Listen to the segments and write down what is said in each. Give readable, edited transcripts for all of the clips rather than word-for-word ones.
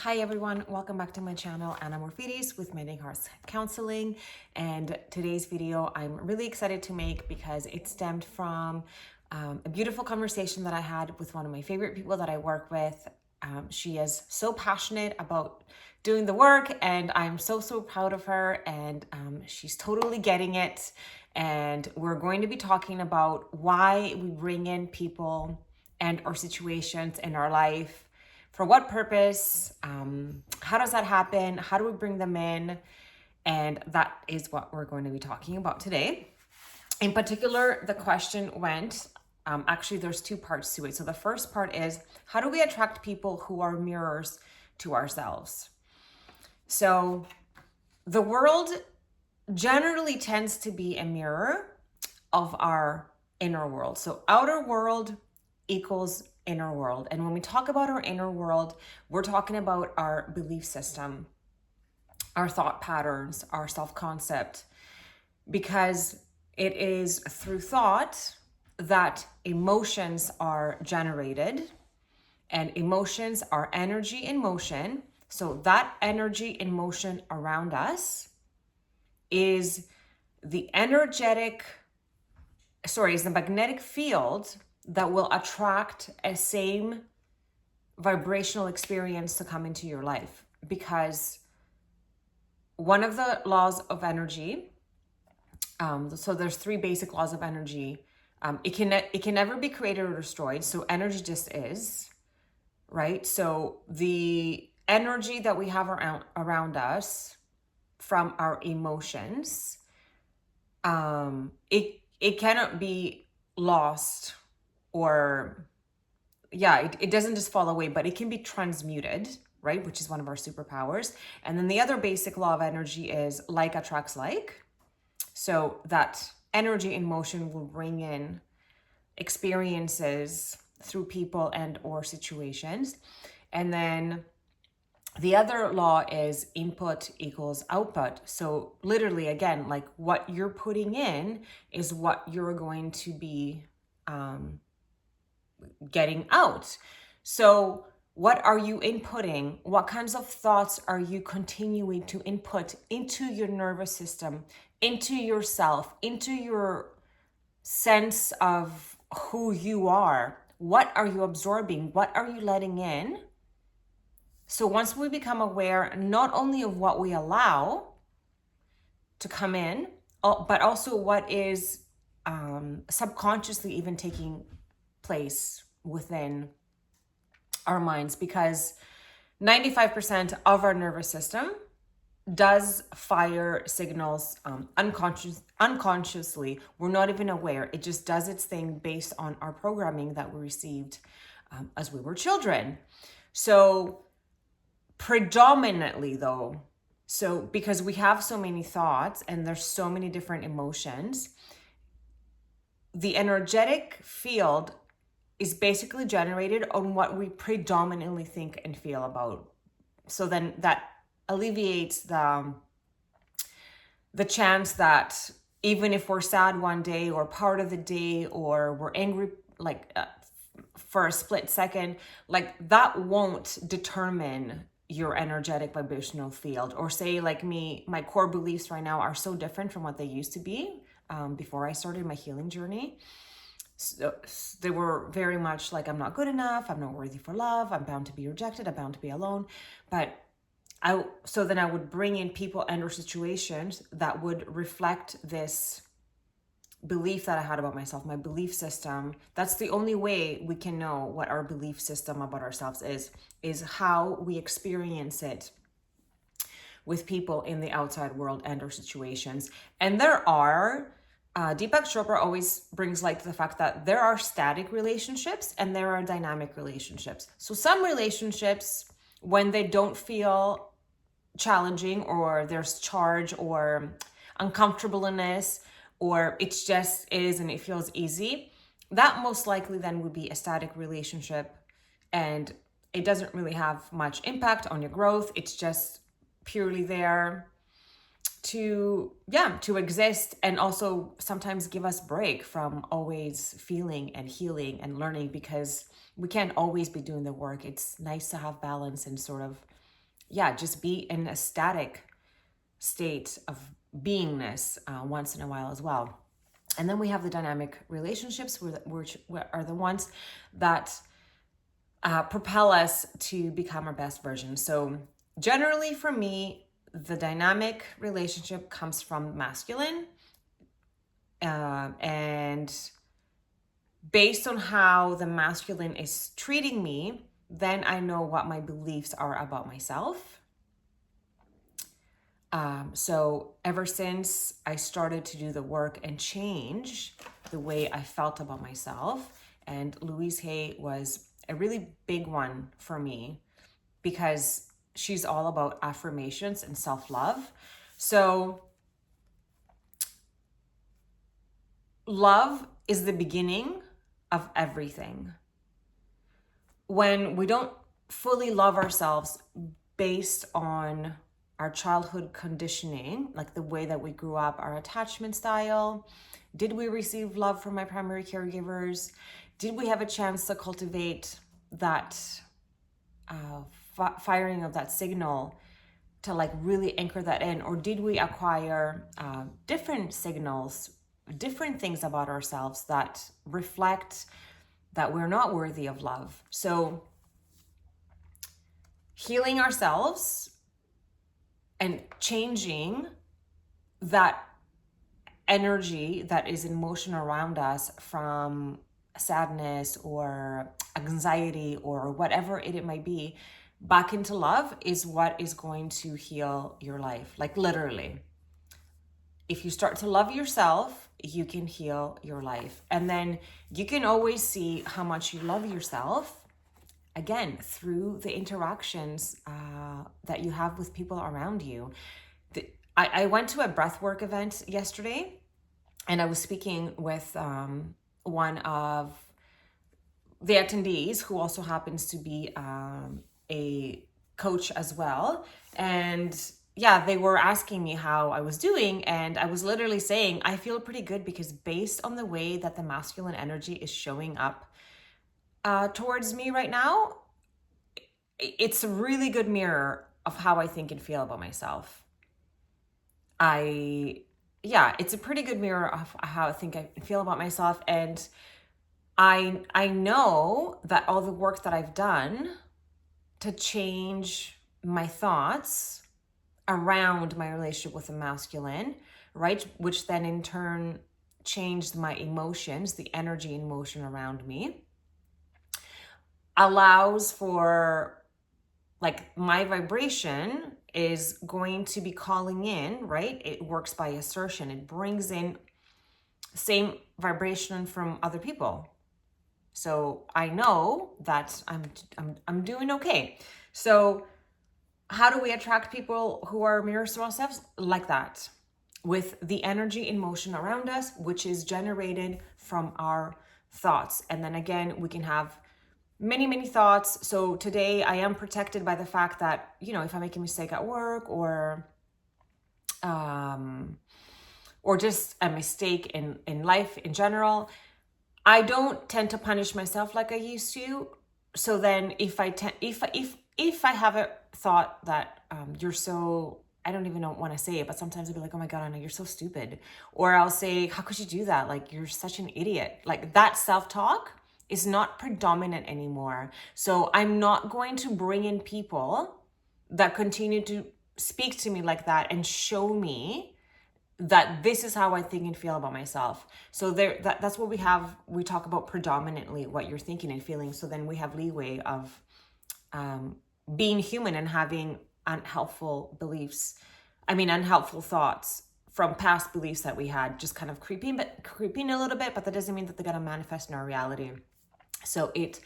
Hi everyone, welcome back to my channel, Anna Morfides with Mending Hearts Counseling. And today's video I'm really excited to make because it stemmed from a beautiful conversation that I had with one of my favorite people that I work with. She is so passionate about doing the work and I'm so proud of her, and she's totally getting it. And we're going to be talking about why we bring in people and or situations in our life. For what purpose? How does that happen? How do we bring them in? And that is what we're going to be talking about today. In particular, the question went, actually there's two parts to it. So the first part is, how do we attract people who are mirrors to ourselves? So the world generally tends to be a mirror of our inner world. So outer world equals inner world. And when we talk about our inner world, we're talking about our belief system, our thought patterns, our self-concept, because it is through thought that emotions are generated, and emotions are energy in motion. So that energy in motion around us is the magnetic field that will attract a same vibrational experience to come into your life. Because one of the laws of energy, so there's three basic laws of energy. It can never be created or destroyed. So energy just is, right? So the energy that we have around us from our emotions, it cannot be lost, or it doesn't just fall away, but it can be transmuted, right? Which is one of our superpowers. And then the other basic law of energy is like attracts like. So that energy in motion will bring in experiences through people and or situations. And then the other law is input equals output. So literally, again, like what you're putting in is what you're going to be getting out. So what are you inputting? What kinds of thoughts are you continuing to input into your nervous system, into yourself, into your sense of who you are? What are you absorbing? What are you letting in? So once we become aware not only of what we allow to come in, but also what is subconsciously even taking place within our minds, because 95% of our nervous system does fire signals unconsciously. We're not even aware. It just does its thing based on our programming that we received as we were children. So predominantly though, so because we have so many thoughts and there's so many different emotions, the energetic field is basically generated on what we predominantly think and feel about. So then that alleviates the chance that even if we're sad one day or part of the day, or we're angry for a split second, like that won't determine your energetic vibrational field. Or say like me, my core beliefs right now are so different from what they used to be before I started my healing journey. So they were very much like, I'm not good enough, I'm not worthy for love, I'm bound to be rejected, I'm bound to be alone. But so then I would bring in people and or situations that would reflect this belief that I had about myself, my belief system. That's the only way we can know what our belief system about ourselves is how we experience it with people in the outside world and or situations. And there are Deepak Chopra always brings light to the fact that there are static relationships and there are dynamic relationships. So some relationships, when they don't feel challenging, or there's charge or uncomfortableness, or it is and it feels easy, that most likely then would be a static relationship, and it doesn't really have much impact on your growth. It's just purely there to exist, and also sometimes give us break from always feeling and healing and learning, because we can't always be doing the work. It's nice to have balance and sort of just be in a static state of beingness once in a while as well. And then we have the dynamic relationships, which are the ones that propel us to become our best version. So generally for me, the dynamic relationship comes from masculine, and based on how the masculine is treating me, then I know what my beliefs are about myself. So ever since I started to do the work and change the way I felt about myself, and Louise Hay was a really big one for me because she's all about affirmations and self-love. So love is the beginning of everything. When we don't fully love ourselves based on our childhood conditioning, like the way that we grew up, our attachment style, did we receive love from my primary caregivers? Did we have a chance to cultivate that firing of that signal to like really anchor that in? Or did we acquire different signals, different things about ourselves that reflect that we're not worthy of love? So healing ourselves and changing that energy that is in motion around us from sadness or anxiety or whatever it might be back into love is what is going to heal your life. Like literally, if you start to love yourself, you can heal your life. And then you can always see how much you love yourself, again, through the interactions that you have with people around you. I went to a breathwork event yesterday, and I was speaking with one of the attendees who also happens to be a coach as well. And yeah, they were asking me how I was doing, and I was literally saying, I feel pretty good because based on the way that the masculine energy is showing up towards me right now, it's a really good mirror of how I think and feel about myself. It's a pretty good mirror of how I think I feel about myself. And I know that all the work that I've done to change my thoughts around my relationship with the masculine, right? Which then in turn changed my emotions, the energy in motion around me, allows for like my vibration is going to be calling in, right? It works by assertion. It brings in same vibration from other people. So I know that I'm doing okay. So how do we attract people who are mirrors to ourselves? Like that, with the energy in motion around us, which is generated from our thoughts. And then again, we can have many thoughts. So today I am protected by the fact that, if I make a mistake at work or just a mistake in life in general, I don't tend to punish myself like I used to. So then if I have a thought that you're so, I don't even want to say it, but sometimes I'll be like, oh my God, Anna, you're so stupid. Or I'll say, how could you do that? Like, you're such an idiot. Like that self-talk is not predominant anymore. So I'm not going to bring in people that continue to speak to me like that and show me that this is how I think and feel about myself. So that's what we talk about predominantly, what you're thinking and feeling. So then we have leeway of being human and having unhelpful thoughts from past beliefs that we had, just kind of creeping a little bit, but that doesn't mean that they're going to manifest in our reality. So it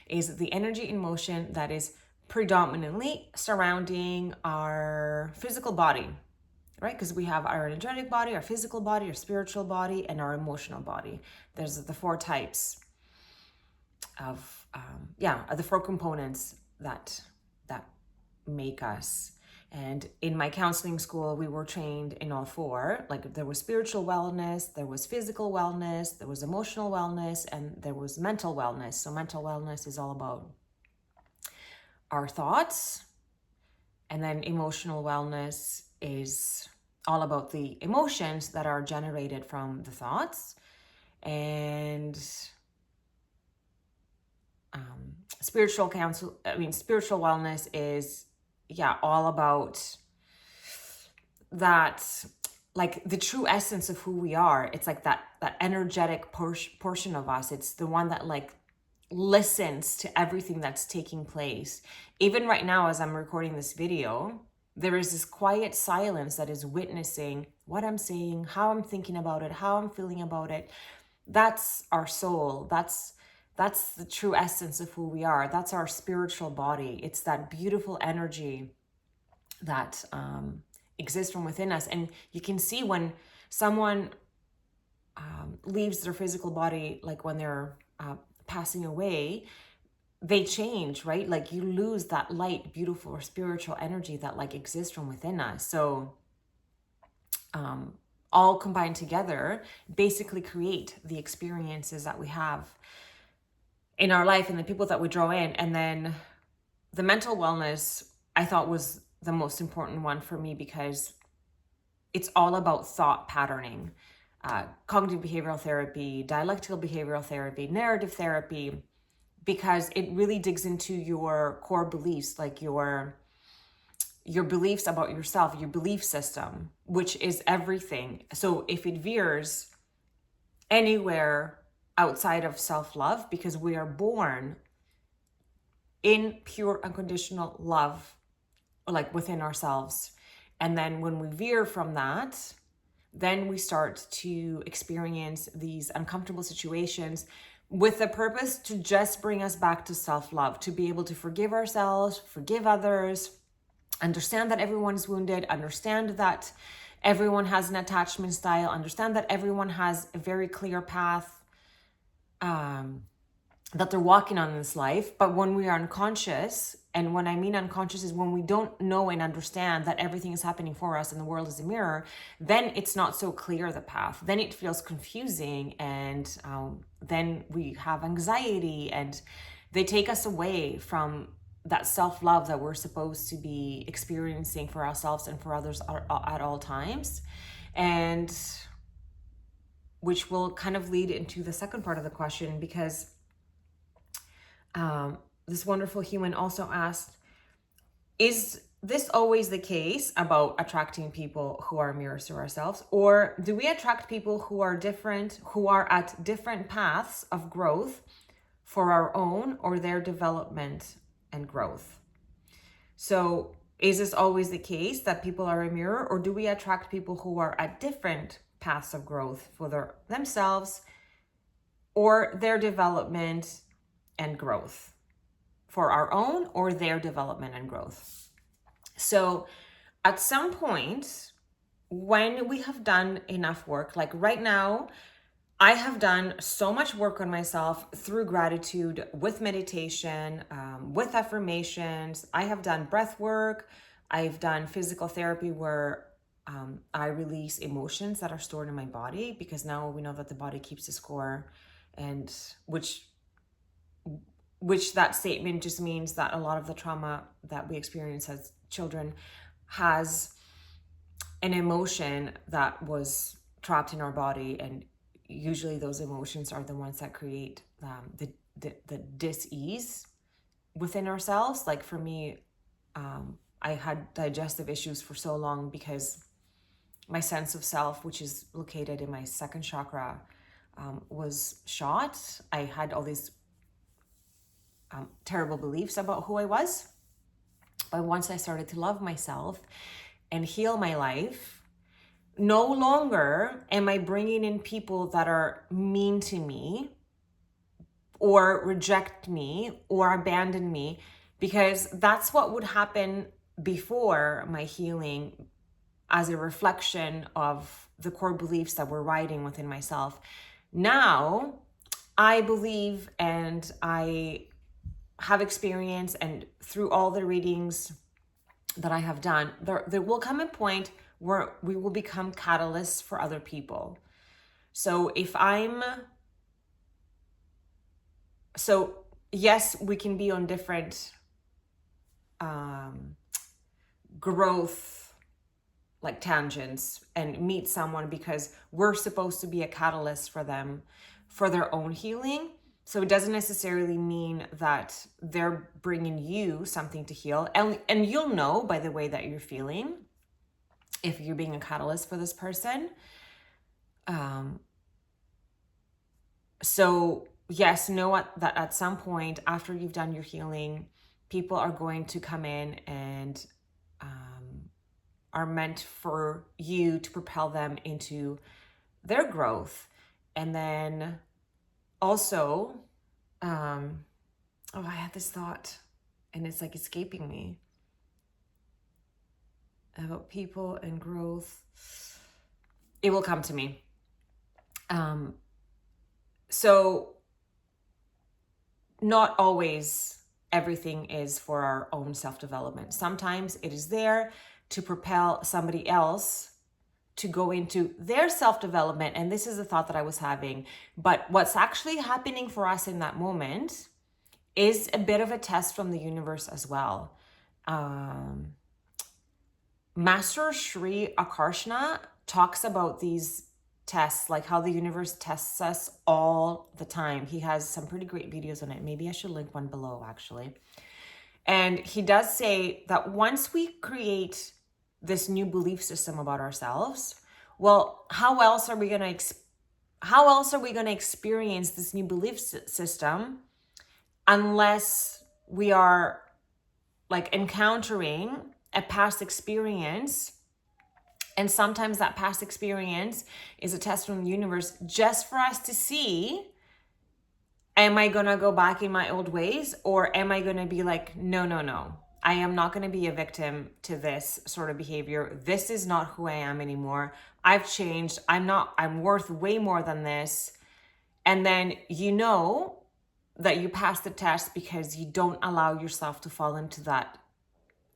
is the energy in motion that is predominantly surrounding our physical body, right? Because we have our energetic body, our physical body, our spiritual body, and our emotional body. There's the four types of, the four components that make us. And in my counseling school, we were trained in all four. Like there was spiritual wellness, there was physical wellness, there was emotional wellness, and there was mental wellness. So mental wellness is all about our thoughts And then emotional wellness is all about the emotions that are generated from the thoughts. And spiritual wellness is, all about that, like the true essence of who we are. It's like that energetic portion of us. It's the one that like listens to everything that's taking place. Even right now, as I'm recording this video, there is this quiet silence that is witnessing what I'm saying, how I'm thinking about it, how I'm feeling about it. That's our soul. That's the true essence of who we are. That's our spiritual body. It's that beautiful energy that exists from within us. And you can see when someone leaves their physical body, like when they're passing away, they change, right? Like you lose that light, beautiful, or spiritual energy that like exists from within us. So all combined together basically create the experiences that we have in our life and the people that we draw in. And then the mental wellness, I thought, was the most important one for me, because it's all about thought patterning, cognitive behavioral therapy, dialectical behavioral therapy, narrative therapy, because it really digs into your core beliefs, like your beliefs about yourself, your belief system, which is everything. So if it veers anywhere outside of self-love, because we are born in pure unconditional love, like within ourselves. And then when we veer from that, then we start to experience these uncomfortable situations with the purpose to just bring us back to self-love, to be able to forgive ourselves, forgive others, understand that everyone is wounded, understand that everyone has an attachment style, understand that everyone has a very clear path that they're walking on in this life. But when we are unconscious, and when I mean unconscious is when we don't know and understand that everything is happening for us and the world is a mirror, then it's not so clear, the path. Then it feels confusing, and then we have anxiety, and they take us away from that self-love that we're supposed to be experiencing for ourselves and for others at all times. And which will kind of lead into the second part of the question, because this wonderful human also asked, is this always the case about attracting people who are mirrors to ourselves? Or do we attract people who are different, who are at different paths of growth for our own or their development and growth? So is this always the case that people are a mirror, or do we attract people who are at different paths of growth for themselves or their development and growth, for our own or their development and growth? So at some point, when we have done enough work, like right now, I have done so much work on myself through gratitude, with meditation, with affirmations. I have done breath work. I've done physical therapy where I release emotions that are stored in my body, because now we know that the body keeps a score, and which that statement just means that a lot of the trauma that we experience as children has an emotion that was trapped in our body. And usually those emotions are the ones that create the dis-ease within ourselves. Like for me, I had digestive issues for so long because my sense of self, which is located in my second chakra, was shot. I had all these terrible beliefs about who I was. But once I started to love myself and heal my life, no longer am I bringing in people that are mean to me or reject me or abandon me, because that's what would happen before my healing, as a reflection of the core beliefs that were riding within myself. Now, I believe, and I have experienced, and through all the readings that I have done, there will come a point where we will become catalysts for other people. So yes, we can be on different growth like tangents and meet someone because we're supposed to be a catalyst for them for their own healing. So it doesn't necessarily mean that they're bringing you something to heal. And you'll know by the way that you're feeling if you're being a catalyst for this person. So yes, know that at some point after you've done your healing, people are going to come in and are meant for you to propel them into their growth. And then also, I had this thought and it's like escaping me about people and growth. It will come to me. So not always everything is for our own self-development. Sometimes it is there to propel somebody else to go into their self-development. And this is the thought that I was having. But what's actually happening for us in that moment is a bit of a test from the universe as well. Master Sri Akarshna talks about these tests, like how the universe tests us all the time. He has some pretty great videos on it. Maybe I should link one below, actually. And he does say that once we create this new belief system about ourselves, well, how else are we going to experience this new belief system unless we are like encountering a past experience? And sometimes that past experience is a test from the universe just for us to see, am I going to go back in my old ways? Or am I going to be like, no, I am not going to be a victim to this sort of behavior. This is not who I am anymore. I've changed. I'm worth way more than this. And then you know that you passed the test because you don't allow yourself to fall into that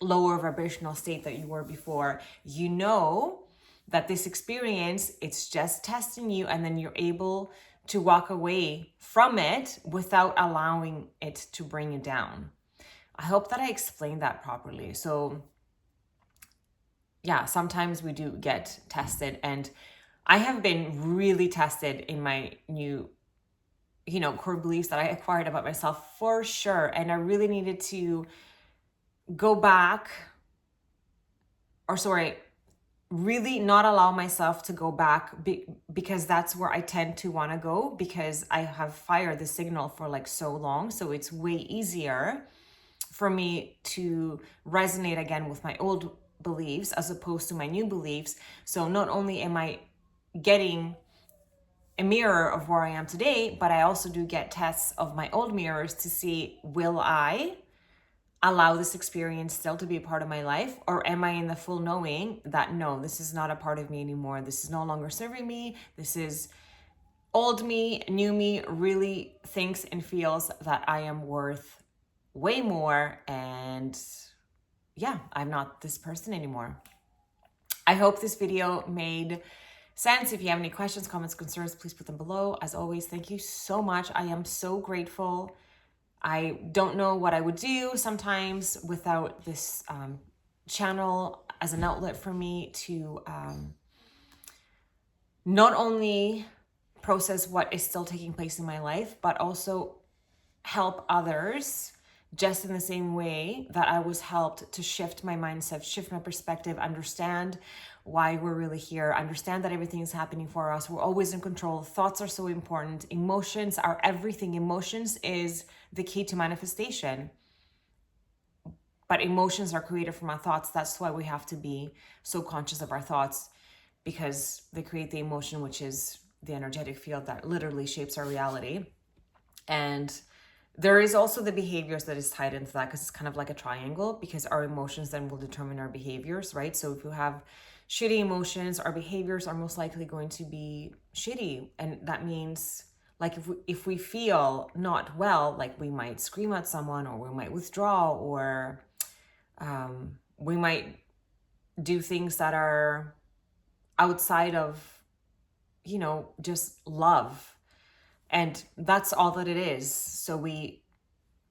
lower vibrational state that you were before. You know that this experience, it's just testing you, and then you're able to walk away from it without allowing it to bring you down. I hope that I explained that properly. So yeah, sometimes we do get tested, and I have been really tested in my new, core beliefs that I acquired about myself for sure. And I really needed to go back, really not allow myself to go back because that's where I tend to want to go, because I have fired the signal for like so long. So it's way easier for me to resonate again with my old beliefs as opposed to my new beliefs. So not only am I getting a mirror of where I am today, but I also do get tests of my old mirrors to see, will I allow this experience still to be a part of my life? Or am I in the full knowing that no, this is not a part of me anymore. This is no longer serving me. This is old me, new me really thinks and feels that I am worth way more. And yeah, I'm not this person anymore. I hope this video made sense. If you have any questions, comments, concerns, please put them below. As always, thank you so much. I am so grateful. I don't know what I would do sometimes without this channel as an outlet for me to not only process what is still taking place in my life, but also help others just in the same way that I was helped to shift my mindset, shift my perspective, understand why we're really here, understand that everything is happening for us. We're always in control. Thoughts are so important. Emotions are everything. Emotions is the key to manifestation. But emotions are created from our thoughts. That's why we have to be so conscious of our thoughts, because they create the emotion, which is the energetic field that literally shapes our reality. And there is also the behaviors that is tied into that, because it's kind of like a triangle, because our emotions then will determine our behaviors, right? So if you have shitty emotions, our behaviors are most likely going to be shitty. And that means, like, if we feel not well, like we might scream at someone, or we might withdraw, or we might do things that are outside of, just love. And that's all that it is. So we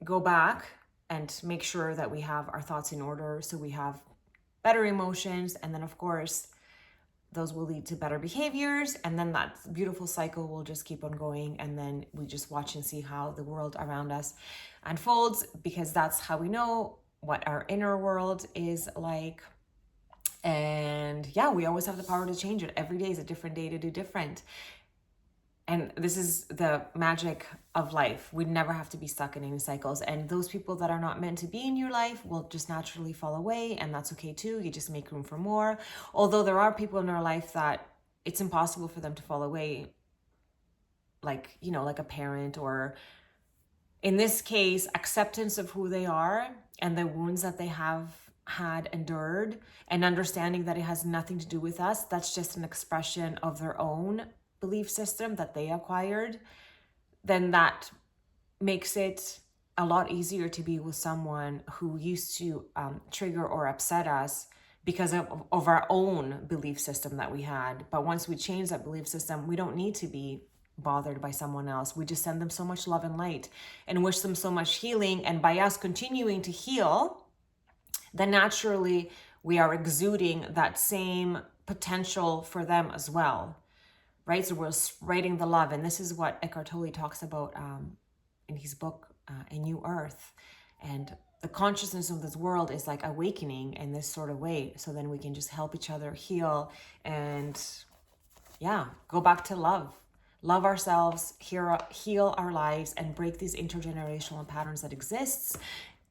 go back and make sure that we have our thoughts in order. So we have better emotions. And then of course, those will lead to better behaviors. And then that beautiful cycle will just keep on going. And then we just watch and see how the world around us unfolds, because that's how we know what our inner world is like. And yeah, we always have the power to change it. Every day is a different day to do different. And this is the magic of life. We never have to be stuck in any cycles. And those people that are not meant to be in your life will just naturally fall away. And that's okay too. You just make room for more. Although there are people in our life that it's impossible for them to fall away. Like, you know, like a parent, or in this case, acceptance of who they are and the wounds that they have had endured, and understanding that it has nothing to do with us. That's just an expression of their own belief system that they acquired. Then that makes it a lot easier to be with someone who used to trigger or upset us because of our own belief system that we had. But once we change that belief system, we don't need to be bothered by someone else. We just send them so much love and light and wish them so much healing. And by us continuing to heal, then naturally we are exuding that same potential for them as well, right? So we're spreading the love. And this is what Eckhart Tolle talks about in his book, A New Earth. And the consciousness of this world is like awakening in this sort of way. So then we can just help each other heal and yeah, go back to love ourselves, heal our lives, and break these intergenerational patterns that exists.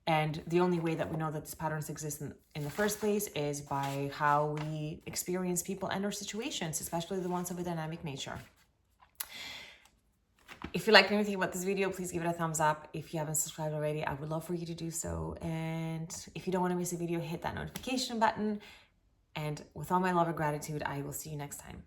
And the only way that we know that these patterns exist in the first place is by how we experience people and our situations, especially the ones of a dynamic nature. If you liked anything about this video, please give it a thumbs up. If you haven't subscribed already, I would love for you to do so. And if you don't want to miss a video, hit that notification button. And with all my love and gratitude, I will see you next time.